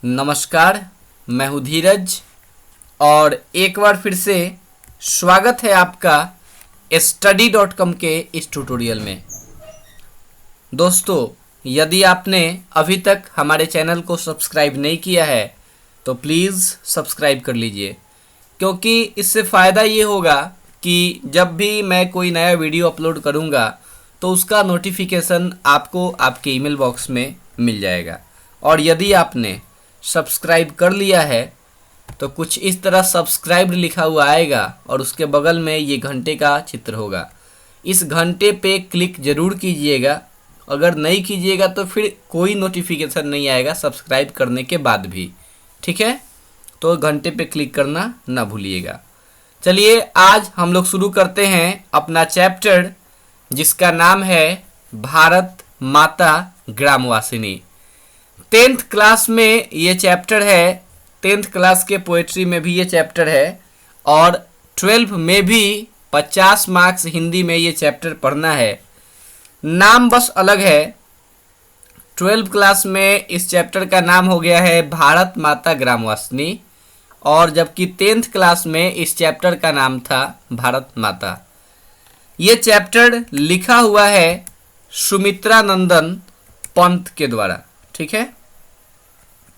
नमस्कार, मैं हूँ धीरज और एक बार फिर से स्वागत है आपका study.com के इस ट्यूटोरियल में। दोस्तों, यदि आपने अभी तक हमारे चैनल को सब्सक्राइब नहीं किया है तो प्लीज़ सब्सक्राइब कर लीजिए, क्योंकि इससे फ़ायदा ये होगा कि जब भी मैं कोई नया वीडियो अपलोड करूँगा तो उसका नोटिफिकेशन आपको आपके ईमेल बॉक्स में मिल जाएगा। और यदि आपने सब्सक्राइब कर लिया है तो कुछ इस तरह सब्सक्राइब लिखा हुआ आएगा और उसके बगल में ये घंटे का चित्र होगा। इस घंटे पे क्लिक ज़रूर कीजिएगा। अगर नहीं कीजिएगा तो फिर कोई नोटिफिकेशन नहीं आएगा सब्सक्राइब करने के बाद भी, ठीक है? तो घंटे पे क्लिक करना ना भूलिएगा। चलिए, आज हम लोग शुरू करते हैं अपना चैप्टर, जिसका नाम है भारत माता ग्रामवासिनी। 10th क्लास में ये चैप्टर है। 10th क्लास के पोएट्री में भी ये चैप्टर है और 12 में भी 50 मार्क्स हिंदी में ये चैप्टर पढ़ना है। नाम बस अलग है। 12 क्लास में इस चैप्टर का नाम हो गया है भारत माता ग्रामवासिनी, और जबकि 10th क्लास में इस चैप्टर का नाम था भारत माता। ये चैप्टर लिखा हुआ है सुमित्रा नंदन पंत के द्वारा, ठीक है?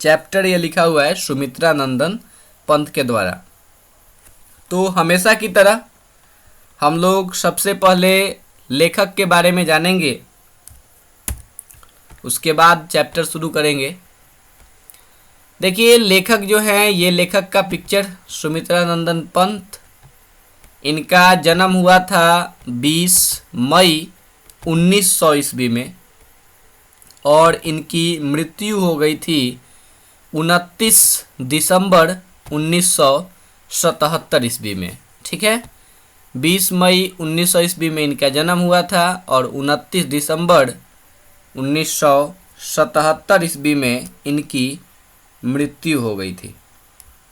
चैप्टर ये लिखा हुआ है सुमित्रा नंदन पंत के द्वारा। तो हमेशा की तरह हम लोग सबसे पहले लेखक के बारे में जानेंगे, उसके बाद चैप्टर शुरू करेंगे। देखिए, लेखक जो हैं, ये लेखक का पिक्चर सुमित्रा नंदन पंत। इनका जन्म हुआ था 20 मई 1900 ईस्वी में और इनकी मृत्यु हो गई थी 29 दिसंबर 1977 ईस्वी में, ठीक है? 20 मई 1900 ईस्वी में इनका जन्म हुआ था और 29 दिसंबर 1977 ईस्वी में इनकी मृत्यु हो गई थी।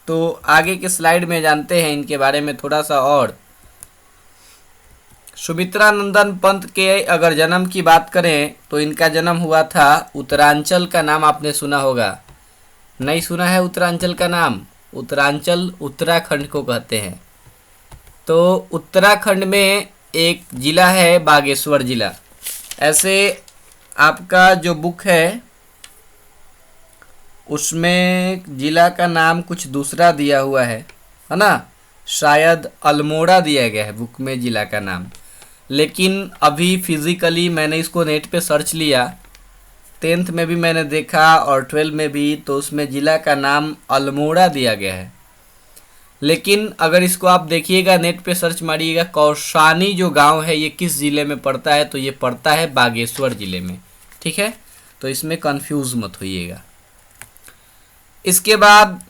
तो आगे के स्लाइड में जानते हैं इनके बारे में थोड़ा सा और। सुमित्रा नंदन पंत के अगर जन्म की बात करें तो इनका जन्म हुआ था, उत्तरांचल का नाम आपने सुना होगा। नहीं सुना है उत्तरांचल का नाम? उत्तरांचल उत्तराखंड को कहते हैं। तो उत्तराखंड में एक ज़िला है बागेश्वर ज़िला। ऐसे आपका जो बुक है उसमें ज़िला का नाम कुछ दूसरा दिया हुआ है ना? शायद अल्मोड़ा दिया गया है बुक में ज़िला का नाम, लेकिन अभी फिज़िकली मैंने इसको नेट पे सर्च लिया। 10th में भी मैंने देखा और 12 में भी, तो उसमें ज़िला का नाम अल्मोड़ा दिया गया है। लेकिन अगर इसको आप देखिएगा, नेट पे सर्च मारिएगा, कौसानी जो गांव है ये किस ज़िले में पड़ता है, तो ये पड़ता है बागेश्वर ज़िले में, ठीक है? तो इसमें कंफ्यूज मत होइएगा। इसके बाद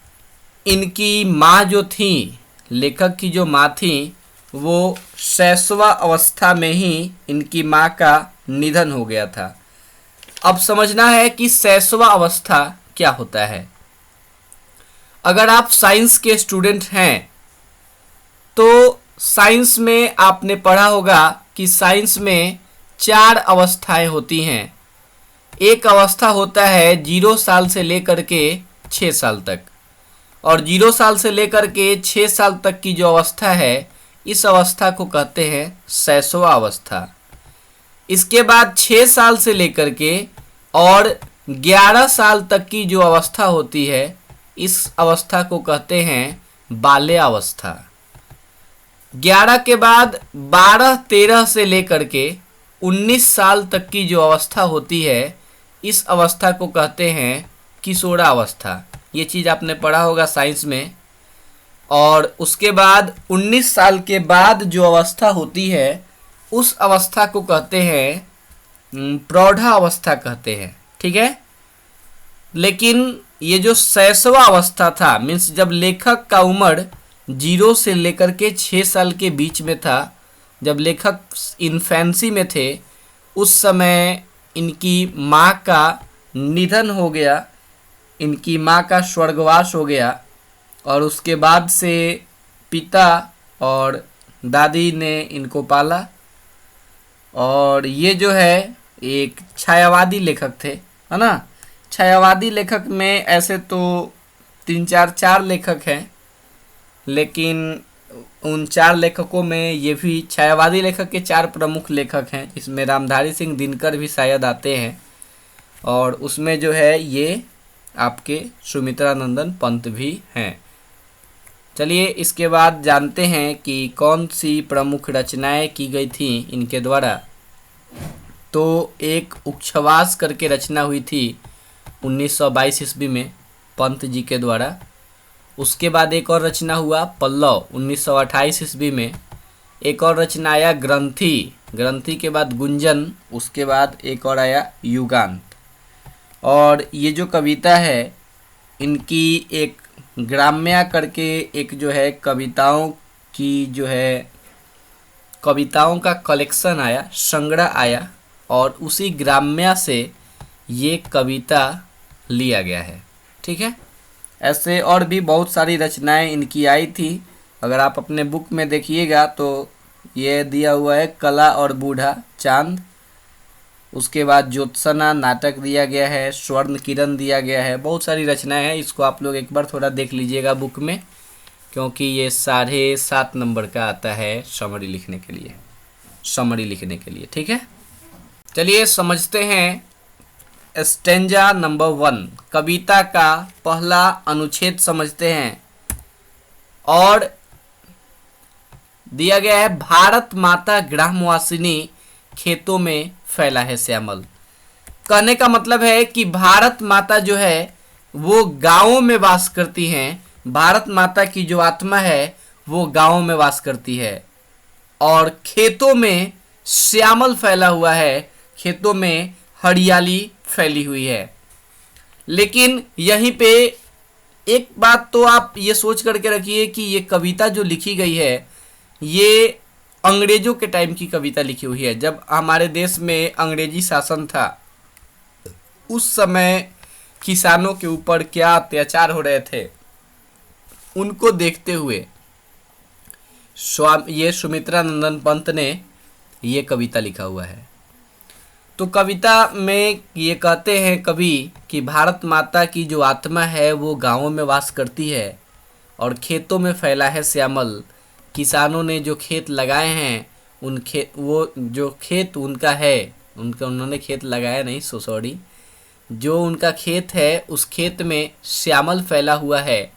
इनकी माँ जो थी, लेखक की जो माँ थी, वो शैशवा अवस्था में ही इनकी माँ का निधन हो गया था। अब समझना है कि शैशवा अवस्था क्या होता है। अगर आप साइंस के स्टूडेंट हैं तो साइंस में आपने पढ़ा होगा कि साइंस में 4 अवस्थाएं होती हैं। एक अवस्था होता है 0 साल से लेकर के 6 साल तक, और 0 साल से लेकर के 6 साल तक की जो अवस्था है, इस अवस्था को कहते हैं शैशवा अवस्था। इसके बाद 6 साल से लेकर के और 11 साल तक की जो अवस्था होती है, इस अवस्था को कहते हैं बाल्यावस्था। 11 के बाद 12, 13 से लेकर के 19 साल तक की जो अवस्था होती है, इस अवस्था को कहते हैं किशोरावस्था। ये चीज़ आपने पढ़ा होगा साइंस में। और उसके बाद 19 साल के बाद जो अवस्था होती है, उस अवस्था को कहते हैं प्रौढ़ा अवस्था कहते हैं, ठीक है? लेकिन ये जो शैशवा अवस्था था, मीन्स जब लेखक का उम्र 0 से लेकर के 6 साल के बीच में था, जब लेखक इन्फेंसी में थे, उस समय इनकी माँ का निधन हो गया, इनकी माँ का स्वर्गवास हो गया। और उसके बाद से पिता और दादी ने इनको पाला। और ये जो है एक छायावादी लेखक थे, है ना? छायावादी लेखक में ऐसे तो चार लेखक हैं, लेकिन उन 4 लेखकों में ये भी छायावादी लेखक के 4 प्रमुख लेखक हैं, जिसमें रामधारी सिंह दिनकर भी शायद आते हैं, और उसमें जो है ये आपके सुमित्रानंदन पंत भी हैं। चलिए इसके बाद जानते हैं कि कौन सी प्रमुख रचनाएं की गई थी इनके द्वारा। तो एक उच्छ्वास करके रचना हुई थी 1922 ईस्वी में पंत जी के द्वारा। उसके बाद एक और रचना हुआ पल्लव 1928 ईस्वी में। एक और रचना आया ग्रंथि, ग्रंथि के बाद गुंजन, उसके बाद एक और आया युगांत। और ये जो कविता है इनकी एक ग्राम्या करके एक जो है कविताओं की जो है कविताओं का कलेक्शन आया, संग्रह आया, और उसी ग्राम्या से ये कविता लिया गया है। ठीक है, ऐसे और भी बहुत सारी रचनाएं इनकी आई थी। अगर आप अपने बुक में देखिएगा तो ये दिया हुआ है कला और बूढ़ा चांद, उसके बाद ज्योत्सना नाटक दिया गया है, स्वर्ण किरण दिया गया है, बहुत सारी रचनाएं हैं। इसको आप लोग एक बार थोड़ा देख लीजिएगा बुक में, क्योंकि ये 7.5 नंबर का आता है समरी लिखने के लिए, समरी लिखने के लिए। ठीक है, चलिए समझते हैं स्टेंजा नंबर 1, कविता का पहला अनुच्छेद समझते हैं। और दिया गया है भारत माता ग्रामवासिनी खेतों में फैला है श्यामल। कहने का मतलब है कि भारत माता जो है वो गांवों में वास करती हैं। भारत माता की जो आत्मा है वो गांवों में वास करती है, और खेतों में श्यामल फैला हुआ है, खेतों में हरियाली फैली हुई है। लेकिन यहीं पे एक बात तो आप ये सोच करके रखिए कि ये कविता जो लिखी गई है ये अंग्रेजों के टाइम की कविता लिखी हुई है। जब हमारे देश में अंग्रेजी शासन था उस समय किसानों के ऊपर क्या अत्याचार हो रहे थे उनको देखते हुए ये सुमित्रानंदन पंत ने ये कविता लिखा हुआ है। तो कविता में ये कहते हैं कवि कि भारत माता की जो आत्मा है वो गांवों में वास करती है और खेतों में फैला है श्यामल। किसानों ने जो खेत लगाए हैं वो जो खेत उनका है, उन्होंने खेत लगाया नहीं, सॉरी, जो उनका खेत है उस खेत में श्यामल फैला हुआ है,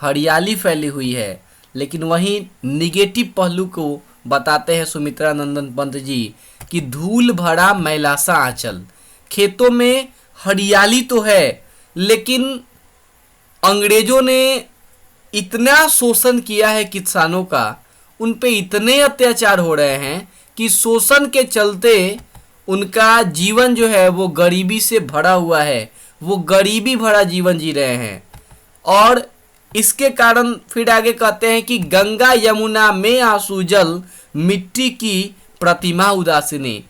हरियाली फैली हुई है। लेकिन वहीं निगेटिव पहलू को बताते हैं सुमित्रानंदन पंत जी कि धूल भरा मैलासा आंचल। खेतों में हरियाली तो है लेकिन अंग्रेजों ने इतना शोषण किया है किसानों का, उन पे इतने अत्याचार हो रहे हैं कि शोषण के चलते उनका जीवन जो है वो गरीबी से भरा हुआ है, वो गरीबी भरा जीवन जी रहे हैं। और इसके कारण फिर आगे कहते हैं कि गंगा यमुना में आंसू जल, मिट्टी की प्रतिमा उदासीनी।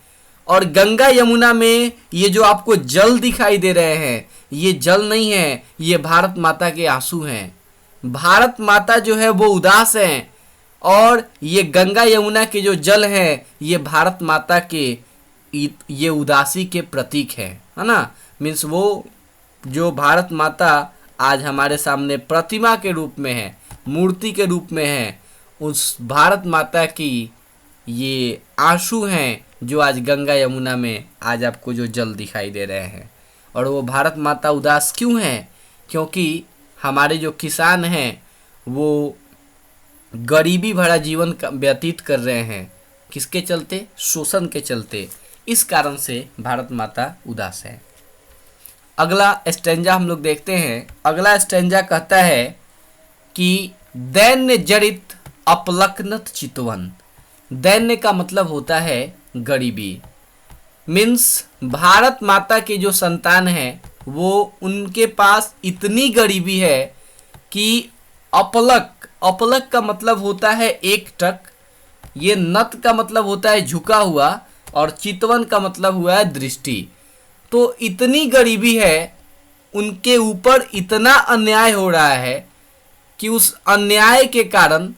और गंगा यमुना में ये जो आपको जल दिखाई दे रहे हैं ये जल नहीं है, ये भारत माता के आंसू हैं। भारत माता जो है वो उदास हैं और ये गंगा यमुना के जो जल हैं ये भारत माता के ये उदासी के प्रतीक है ना। मीन्स वो जो भारत माता आज हमारे सामने प्रतिमा के रूप में है, मूर्ति के रूप में है, उस भारत माता की ये आंसू हैं जो आज गंगा यमुना में आज आपको जो जल दिखाई दे रहे हैं। और वो भारत माता उदास क्यों हैं? क्योंकि हमारे जो किसान हैं वो गरीबी भरा जीवन व्यतीत कर रहे हैं। किसके चलते? शोषण के चलते। इस कारण से भारत माता उदास है। अगला स्टेंजा हम लोग देखते हैं। अगला स्टेंजा कहता है कि दैन्य जड़ित अपलक्नत चितवन। दैन्य का मतलब होता है गरीबी। मीन्स भारत माता के जो संतान है वो उनके पास इतनी गरीबी है कि अपलक का मतलब होता है एक टक, ये नत का मतलब होता है झुका हुआ, और चितवन का मतलब हुआ है दृष्टि। तो इतनी गरीबी है, उनके ऊपर इतना अन्याय हो रहा है कि उस अन्याय के कारण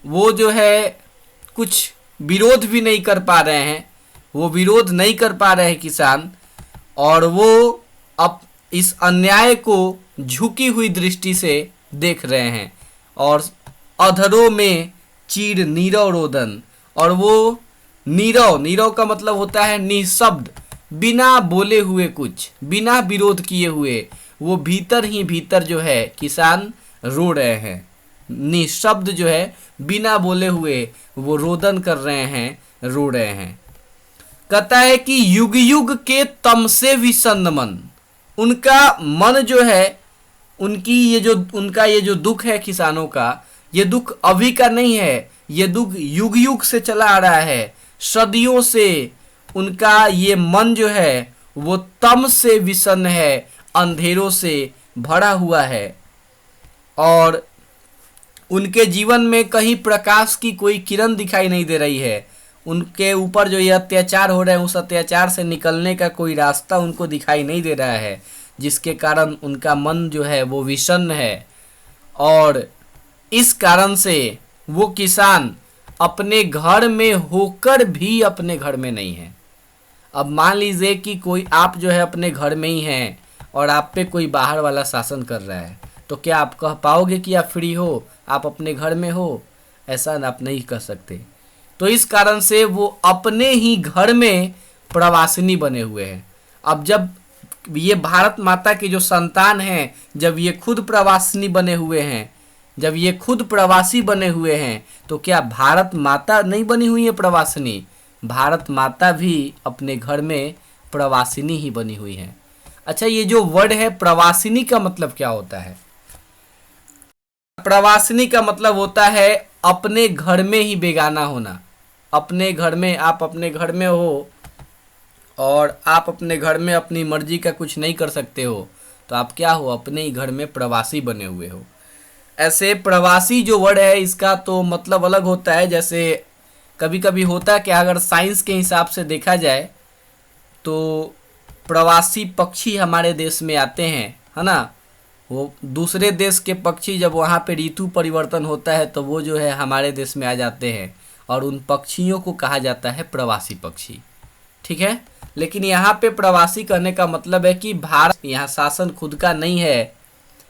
वो जो है कुछ विरोध भी नहीं कर पा रहे हैं, वो विरोध नहीं कर पा रहे हैं किसान। और वो अब इस अन्याय को झुकी हुई दृष्टि से देख रहे हैं और अधरों में चीर नीरव रोदन। और वो नीरव, नीरव का मतलब होता है निःशब्द, बिना बोले हुए, कुछ बिना विरोध किए हुए, वो भीतर ही भीतर जो है किसान रो रहे हैं। निःशब्द जो है, बिना बोले हुए वो रोदन कर रहे हैं, रो रहे हैं। कहता है कि युग युग के तम से विषन्न मन, उनका मन जो है, उनका ये जो दुख है किसानों का, ये दुख अभी का नहीं है, ये दुख युग युग से चला आ रहा है, सदियों से उनका ये मन जो है वो तम से विषन्न है, अंधेरों से भरा हुआ है और उनके जीवन में कहीं प्रकाश की कोई किरण दिखाई नहीं दे रही है। उनके ऊपर जो ये अत्याचार हो रहे हैं, उस अत्याचार से निकलने का कोई रास्ता उनको दिखाई नहीं दे रहा है, जिसके कारण उनका मन जो है वो विषन्न है। और इस कारण से वो किसान अपने घर में होकर भी अपने घर में नहीं है। अब मान लीजिए कि कोई आप जो है अपने घर में ही हैं और आप पे कोई बाहर वाला शासन कर रहा है, तो क्या आप कह पाओगे कि आप फ्री हो, आप अपने घर में हो? ऐसा आप नहीं कर सकते। तो इस कारण से वो अपने ही घर में प्रवासिनी बने हुए हैं। अब जब ये भारत माता की जो संतान हैं, जब ये खुद प्रवासिनी बने हुए हैं, जब ये खुद प्रवासी बने हुए हैं, तो क्या भारत माता नहीं बनी हुई है प्रवासिनी? भारत माता भी अपने घर में प्रवासिनी ही बनी हुई है। अच्छा, ये जो वर्ड है प्रवासिनी का मतलब क्या होता है? प्रवासिनी का मतलब होता है अपने घर में ही बेगाना होना। अपने घर में, आप अपने घर में हो और आप अपने घर में अपनी मर्जी का कुछ नहीं कर सकते हो, तो आप क्या हो? अपने ही घर में प्रवासी बने हुए हो। ऐसे प्रवासी जो वर्ड है इसका तो मतलब अलग होता है। जैसे कभी कभी होता है कि अगर साइंस के हिसाब से देखा जाए तो प्रवासी पक्षी हमारे देश में आते हैं, है ना। वो दूसरे देश के पक्षी जब वहाँ पे ऋतु परिवर्तन होता है तो वो जो है हमारे देश में आ जाते हैं और उन पक्षियों को कहा जाता है प्रवासी पक्षी, ठीक है। लेकिन यहाँ पे प्रवासी कहने का मतलब है कि भारत, यहाँ शासन खुद का नहीं है,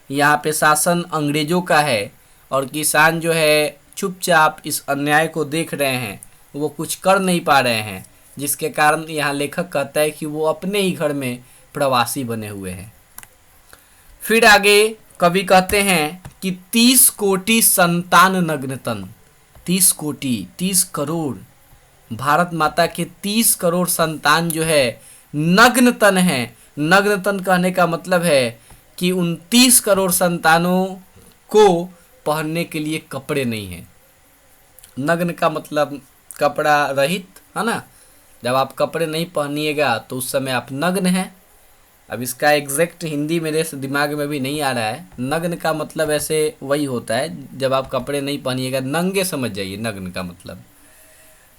यहाँ पे शासन अंग्रेजों का है और किसान जो है चुपचाप इस अन्याय को देख रहे हैं, वो कुछ कर नहीं पा रहे हैं, जिसके कारण यहाँ लेखक कहता है कि वो अपने ही घर में प्रवासी बने हुए हैं। फिर आगे कवि कहते हैं कि 30 कोटि संतान नग्नतन, 30 कोटि, 30 करोड़, भारत माता के 30 करोड़ संतान जो है नग्न तन है। नग्न तन कहने का मतलब है कि उन 30 करोड़ संतानों को पहनने के लिए कपड़े नहीं हैं। नग्न का मतलब कपड़ा रहित, है ना। जब आप कपड़े नहीं पहनिएगा तो उस समय आप नग्न हैं। अब इसका एग्जैक्ट हिंदी मेरे दिमाग में भी नहीं आ रहा है। नग्न का मतलब ऐसे वही होता है जब आप कपड़े नहीं पहनिएगा, नंगे समझ जाइए नग्न का मतलब।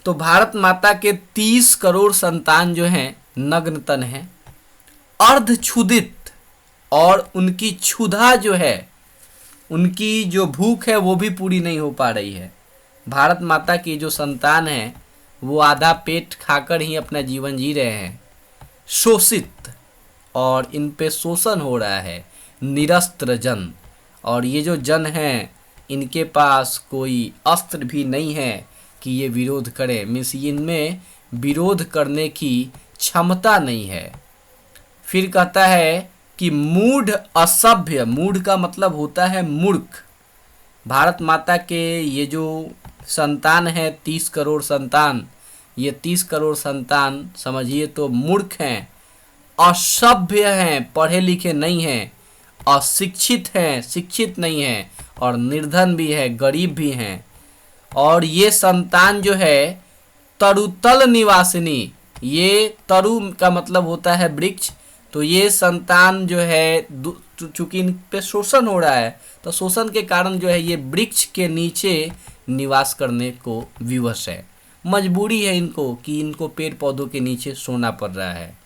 तो भारत माता के 30 करोड़ संतान जो हैं नग्न तन हैं, अर्धक्षुधित, और उनकी क्षुधा जो है, उनकी जो भूख है वो भी पूरी नहीं हो पा रही है। भारत माता की जो संतान है वो आधा पेट खाकर ही अपना जीवन जी रहे हैं, शोषित, और इन पे शोषण हो रहा है, निरस्त्र जन। और ये जो जन हैं इनके पास कोई अस्त्र भी नहीं है कि ये विरोध करें, मीन्स इनमें विरोध करने की क्षमता नहीं है। फिर कहता है कि मूढ़ असभ्य, मूढ़ का मतलब होता है मूर्ख। भारत माता के ये जो संतान है 30 करोड़ संतान, ये 30 करोड़ संतान समझिए तो मूर्ख हैं, असभ्य हैं, पढ़े लिखे नहीं हैं, अशिक्षित हैं, शिक्षित नहीं हैं, और निर्धन भी है, गरीब भी हैं। और ये संतान जो है तरुतल निवासिनी, ये तरु का मतलब होता है वृक्ष, तो ये संतान जो है चूंकि इन पे शोषण हो रहा है तो शोषण के कारण जो है ये वृक्ष के नीचे निवास करने को विवश है। मजबूरी है इनको कि इनको पेड़ पौधों के नीचे सोना पड़ रहा है।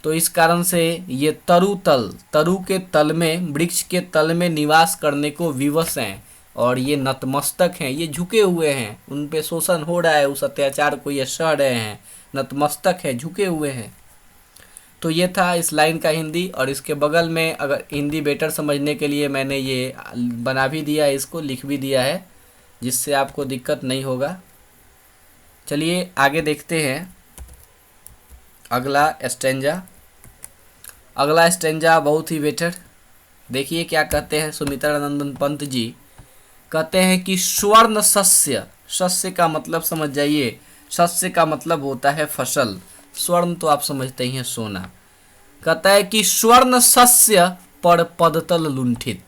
तो इस कारण से ये तरु के तल में, वृक्ष के तल में निवास करने को विवश हैं, और ये नतमस्तक हैं, ये झुके हुए हैं, उन पे शोषण हो रहा है, उस अत्याचार को ये सह रहे हैं, नतमस्तक है, झुके हुए हैं। तो ये था इस लाइन का हिंदी, और इसके बगल में अगर हिंदी बेटर समझने के लिए मैंने ये बना भी दिया है, इसको लिख भी दिया है, जिससे आपको दिक्कत नहीं होगा। चलिए आगे देखते हैं अगला स्टेंजा। अगला स्टेंजा बहुत ही बेटर। देखिए क्या कहते हैं सुमित्रा नंदन पंत जी। कहते हैं कि स्वर्ण शस्य, शस्य का मतलब समझ जाइए, शस्य का मतलब होता है फसल, स्वर्ण तो आप समझते ही हैं सोना। कहता है कि स्वर्ण शस्य पर पदतल लुंठित,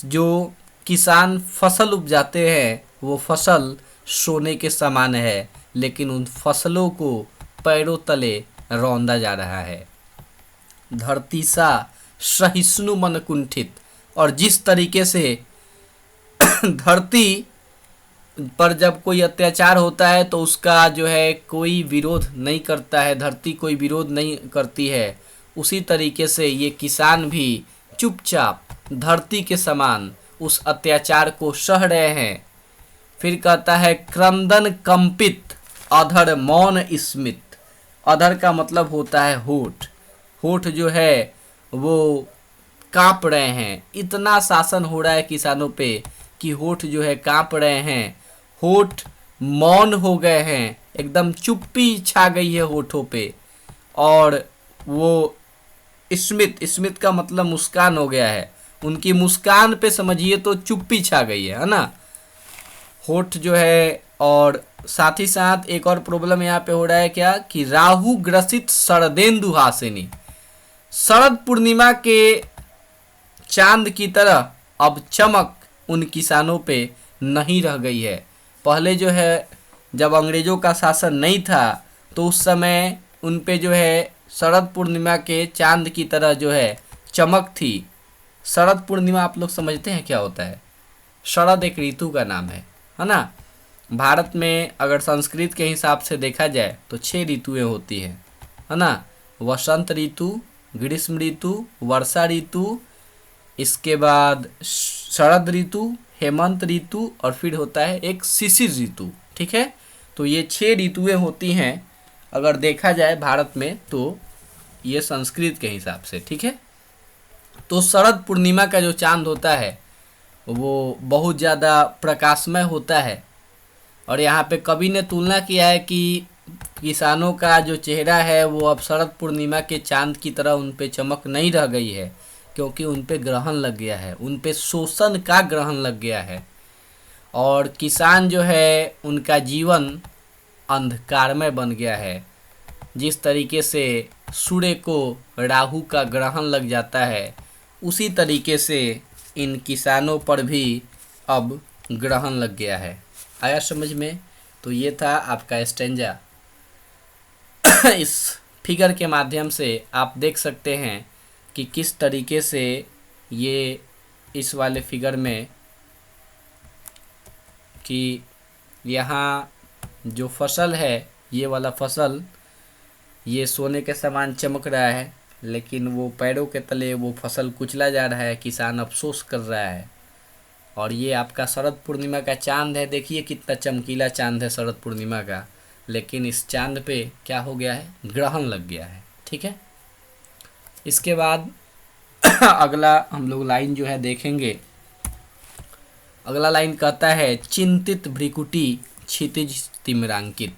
जो किसान फसल उपजाते हैं वो फसल सोने के समान है, लेकिन उन फसलों को पैरों तले रौंदा जा रहा है। धरती सा सहिष्णु मन कुंठित, और जिस तरीके से धरती पर जब कोई अत्याचार होता है तो उसका जो है कोई विरोध नहीं करता है, धरती कोई विरोध नहीं करती है, उसी तरीके से ये किसान भी चुपचाप धरती के समान उस अत्याचार को सह रहे हैं। फिर कहता है क्रंदन कंपित अधर मौन स्मित। अधर का मतलब होता है होठ, होठ जो है वो कांप रहे हैं, इतना शासन हो रहा है किसानों पे कि होठ जो है कांप रहे हैं, होठ मौन हो गए हैं, एकदम चुप्पी छा गई है होठों पे। और वो स्मित, स्मित का मतलब मुस्कान हो गया है, उनकी मुस्कान पे समझिए तो चुप्पी छा गई है ना, होठ जो है। और साथ ही साथ एक और प्रॉब्लम यहाँ पे हो रहा है क्या कि राहु ग्रसित शरदेन्दु हासिनी, शरद पूर्णिमा के चांद की तरह अब चमक उन किसानों पे नहीं रह गई है। पहले जो है जब अंग्रेजों का शासन नहीं था तो उस समय उन पे जो है शरद पूर्णिमा के चांद की तरह जो है चमक थी। शरद पूर्णिमा आप लोग समझते हैं क्या होता है? शरद एक ऋतु का नाम है ना। भारत में अगर संस्कृत के हिसाब से देखा जाए तो 6 ऋतुएं होती है ना। वसंत ऋतु, ग्रीष्म ऋतु, वर्षा ऋतु, इसके बाद शरद ऋतु, हेमंत ऋतु, और फिर होता है एक शिशिर ऋतु। ठीक है, तो ये 6 ऋतुएं होती हैं अगर देखा जाए भारत में, तो ये संस्कृत के हिसाब से। ठीक है, तो शरद पूर्णिमा का जो चांद होता है वो बहुत ज़्यादा प्रकाशमय होता है। और यहाँ पे कवि ने तुलना किया है कि किसानों का जो चेहरा है वो अब शरद पूर्णिमा के चांद की तरह उन पे चमक नहीं रह गई है, क्योंकि उन पे ग्रहण लग गया है, उन पे शोषण का ग्रहण लग गया है। और किसान जो है उनका जीवन अंधकारमय बन गया है। जिस तरीके से सूर्य को राहु का ग्रहण लग जाता है, उसी तरीके से इन किसानों पर भी अब ग्रहण लग गया है। आया समझ में? तो ये था आपका स्टेंजा। इस फिगर के माध्यम से आप देख सकते हैं कि किस तरीके से ये इस वाले फिगर में कि यहाँ जो फसल है, ये वाला फसल ये सोने के समान चमक रहा है, लेकिन वो पैरों के तले वो फसल कुचला जा रहा है, किसान अफसोस कर रहा है। और ये आपका शरद पूर्णिमा का चांद है, देखिए कितना चमकीला चांद है शरद पूर्णिमा का, लेकिन इस चांद पे क्या हो गया है? ग्रहण लग गया है। ठीक है, इसके बाद अगला हम लोग लाइन जो है देखेंगे। अगला लाइन कहता है चिंतित भ्रिकुटी क्षितिज तिमिरांकित।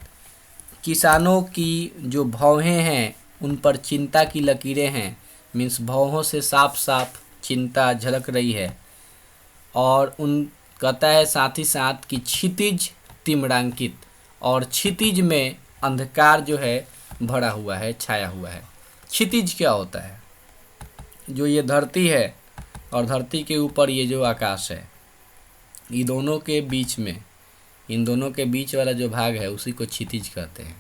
किसानों की जो भौहें हैं उन पर चिंता की लकीरें हैं, मीन्स भौहों से साफ साफ चिंता झलक रही है। और उन कहता है साथ ही साथ कि क्षितिज तिमिरांकित, और क्षितिज में अंधकार जो है भरा हुआ है, छाया हुआ है। क्षितिज क्या होता है? जो ये धरती है और धरती के ऊपर ये जो आकाश है, इन दोनों के बीच में, इन दोनों के बीच वाला जो भाग है उसी को क्षितिज कहते हैं।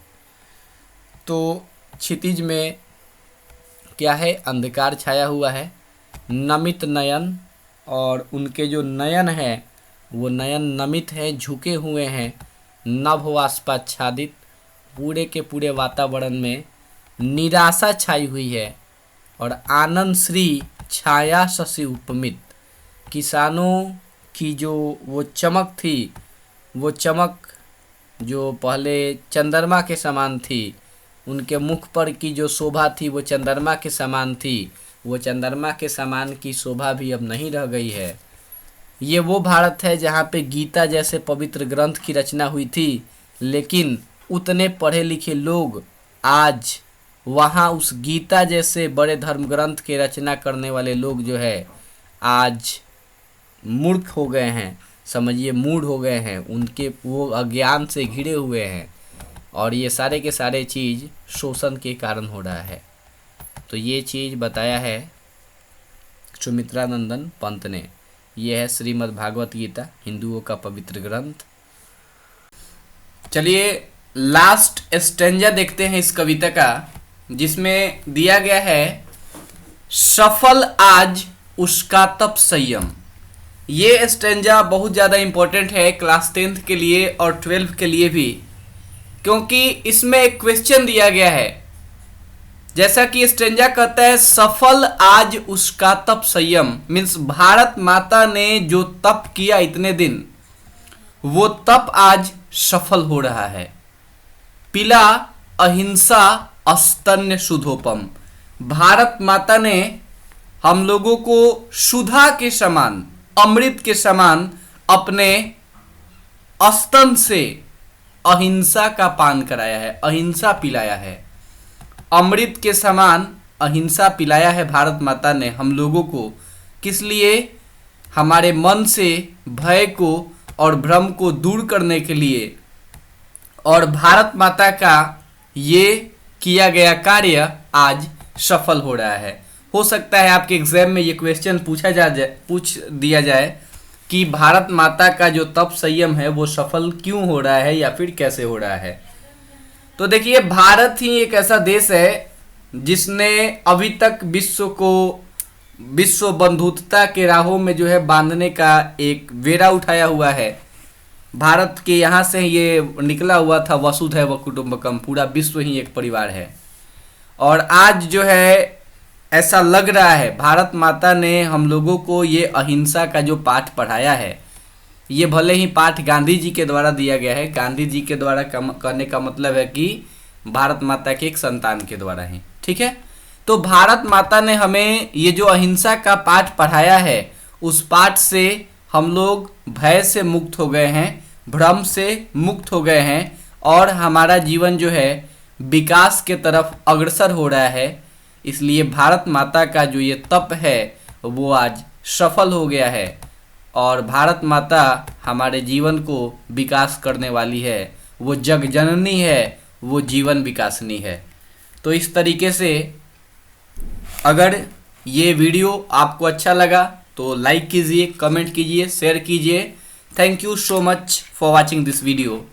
तो क्षितिज में क्या है? अंधकार छाया हुआ है। नमित नयन, और उनके जो नयन है वो नयन नमित है, झुके हुए हैं। नभवाष्पाच्छादित, पूरे के पूरे वातावरण में निराशा छाई हुई है। और आनंद श्री छाया शशि उपमित, किसानों की जो वो चमक थी, वो चमक जो पहले चंद्रमा के समान थी, उनके मुख पर की जो शोभा थी वो चंद्रमा के समान थी, वो चंद्रमा के समान की शोभा भी अब नहीं रह गई है। ये वो भारत है जहाँ पे गीता जैसे पवित्र ग्रंथ की रचना हुई थी, लेकिन उतने पढ़े लिखे लोग आज वहाँ उस गीता जैसे बड़े धर्म ग्रंथ के रचना करने वाले लोग जो है आज मूर्ख हो गए हैं, समझिए मूढ़ हो गए हैं, उनके वो अज्ञान से घिरे हुए हैं और ये सारे के सारे चीज़ शोषण के कारण हो रहा है। तो ये चीज़ बताया है सुमित्रा नंदन पंत ने। यह है श्रीमद् भागवत गीता, हिंदुओं का पवित्र ग्रंथ। चलिए लास्ट स्टेंजा देखते हैं इस कविता का, जिसमें दिया गया है सफल आज उसका तप संयम। ये स्टेंजा बहुत ज़्यादा इम्पोर्टेंट है क्लास 10th के लिए और 12th के लिए भी, क्योंकि इसमें एक क्वेश्चन दिया गया है। जैसा कि स्टेंजा कहता है सफल आज उसका तप संयम, मीन्स भारत माता ने जो तप किया इतने दिन, वो तप आज सफल हो रहा है। पिला अहिंसा अस्तन्य सुधोपम, भारत माता ने हम लोगों को सुधा के समान, अमृत के समान अपने स्तन से अहिंसा का पान कराया है, अहिंसा पिलाया है। अमृत के समान अहिंसा पिलाया है भारत माता ने हम लोगों को। किस लिए? हमारे मन से भय को और भ्रम को दूर करने के लिए। और भारत माता का ये किया गया कार्य आज सफल हो रहा है। हो सकता है आपके एग्जाम में ये क्वेश्चन पूछ दिया जाए कि भारत माता का जो तप संयम है वो सफल क्यों हो रहा है या फिर कैसे हो रहा है। तो देखिए, भारत ही एक ऐसा देश है जिसने अभी तक विश्व बंधुत्वता के राहों में जो है बांधने का एक बेड़ा उठाया हुआ है। भारत के यहाँ से ये निकला हुआ था वसुधैव कुटुंबकम, पूरा विश्व ही एक परिवार है। और आज जो है ऐसा लग रहा है भारत माता ने हम लोगों को ये अहिंसा का जो पाठ पढ़ाया है, ये भले ही पाठ गांधी जी के द्वारा दिया गया है, गांधी जी के द्वारा करने का मतलब है कि भारत माता के एक संतान के द्वारा है, ठीक है। तो भारत माता ने हमें ये जो अहिंसा का पाठ पढ़ाया है, उस पाठ से हम लोग भय से मुक्त हो गए हैं, भ्रम से मुक्त हो गए हैं और हमारा जीवन जो है विकास के तरफ अग्रसर हो रहा है। इसलिए भारत माता का जो ये तप है वो आज सफल हो गया है और भारत माता हमारे जीवन को विकास करने वाली है। वो जग जननी है, वो जीवन विकासनी है। तो इस तरीके से अगर ये वीडियो आपको अच्छा लगा तो लाइक कीजिए, कमेंट कीजिए, शेयर कीजिए। Thank you so much for watching this video.